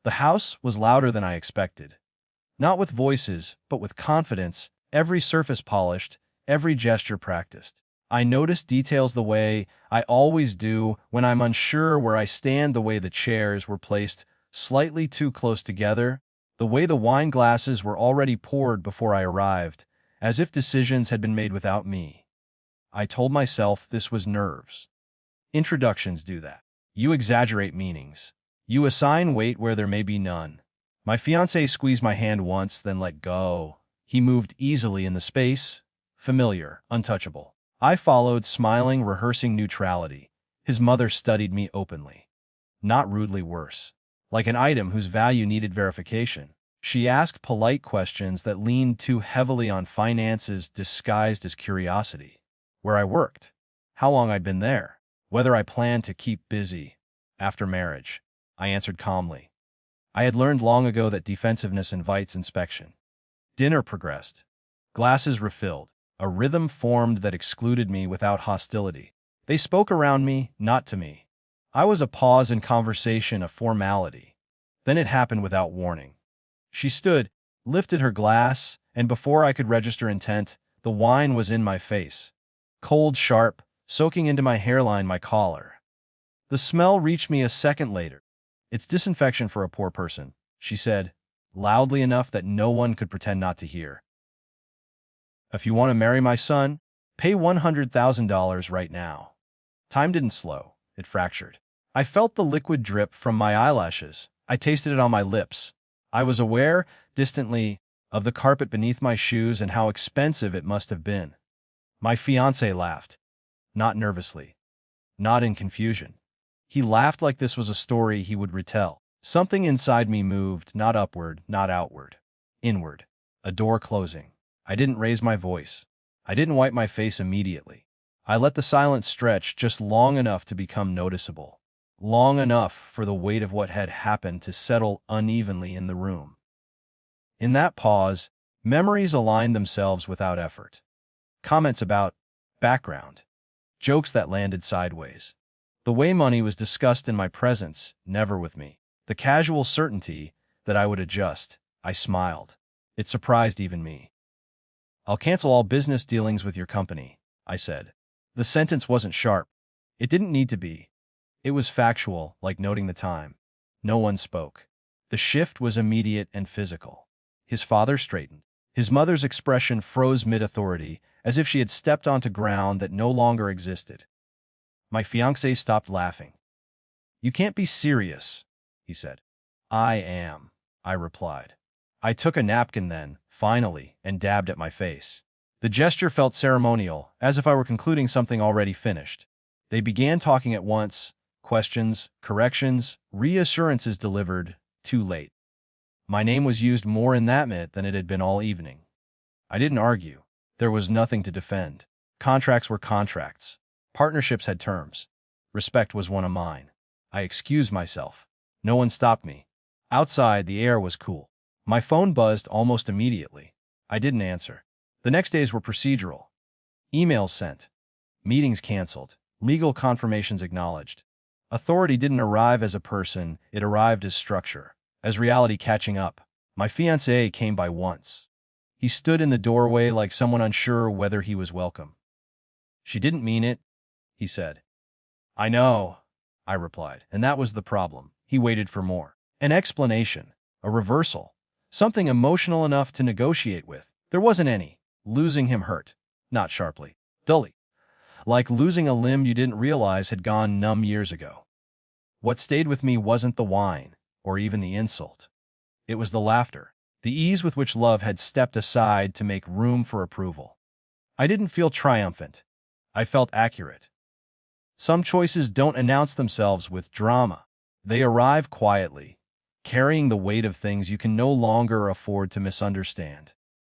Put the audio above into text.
The house was louder than I expected. Not with voices, but with confidence, every surface polished, every gesture practiced. I noticed details the way I always do when I'm unsure where I stand, the way the chairs were placed slightly too close together, the way the wine glasses were already poured before I arrived, as if decisions had been made without me. I told myself this was nerves. Introductions do that. You exaggerate meanings. You assign weight where there may be none. My fiancé squeezed my hand once, then let go. He moved easily in the space, familiar, untouchable. I followed, smiling, rehearsing neutrality. His mother studied me openly. Not rudely, worse. Like an item whose value needed verification. She asked polite questions that leaned too heavily on finances disguised as curiosity. Where I worked. How long I'd been there. Whether I planned to keep busy. After marriage. I answered calmly. I had learned long ago that defensiveness invites inspection. Dinner progressed. Glasses refilled. A rhythm formed that excluded me without hostility. They spoke around me, not to me. I was a pause in conversation, a formality. Then it happened without warning. She stood, lifted her glass, and before I could register intent, the wine was in my face. Cold, sharp, soaking into my hairline, my collar. The smell reached me a second later. "It's disinfection for a poor person," she said, loudly enough that no one could pretend not to hear. "If you want to marry my son, pay $100,000 right now." Time didn't slow. It fractured. I felt the liquid drip from my eyelashes. I tasted it on my lips. I was aware, distantly, of the carpet beneath my shoes and how expensive it must have been. My fiancé laughed. Not nervously. Not in confusion. He laughed like this was a story he would retell. Something inside me moved, not upward, not outward. Inward. A door closing. I didn't raise my voice. I didn't wipe my face immediately. I let the silence stretch just long enough to become noticeable. Long enough for the weight of what had happened to settle unevenly in the room. In that pause, memories aligned themselves without effort. Comments about background. Jokes that landed sideways. The way money was discussed in my presence, never with me. The casual certainty that I would adjust. I smiled. It surprised even me. "I'll cancel all business dealings with your company," I said. The sentence wasn't sharp. It didn't need to be. It was factual, like noting the time. No one spoke. The shift was immediate and physical. His father straightened. His mother's expression froze mid-authority, as if she had stepped onto ground that no longer existed. My fiancé stopped laughing. "You can't be serious," he said. "I am," I replied. I took a napkin then, finally, and dabbed at my face. The gesture felt ceremonial, as if I were concluding something already finished. They began talking at once, questions, corrections, reassurances delivered, too late. My name was used more in that minute than it had been all evening. I didn't argue. There was nothing to defend. Contracts were contracts. Partnerships had terms. Respect was one of mine. I excused myself. No one stopped me. Outside, the air was cool. My phone buzzed almost immediately. I didn't answer. The next days were procedural. Emails sent. Meetings canceled. Legal confirmations acknowledged. Authority didn't arrive as a person, it arrived as structure, as reality catching up. My fiancé came by once. He stood in the doorway like someone unsure whether he was welcome. "She didn't mean it," he said. "I know," I replied, and that was the problem. He waited for more. An explanation, a reversal, something emotional enough to negotiate with. There wasn't any. Losing him hurt. Not sharply. Dully. Like losing a limb you didn't realize had gone numb years ago. What stayed with me wasn't the wine, or even the insult. It was the laughter, the ease with which love had stepped aside to make room for approval. I didn't feel triumphant. I felt accurate. Some choices don't announce themselves with drama. They arrive quietly, carrying the weight of things you can no longer afford to misunderstand.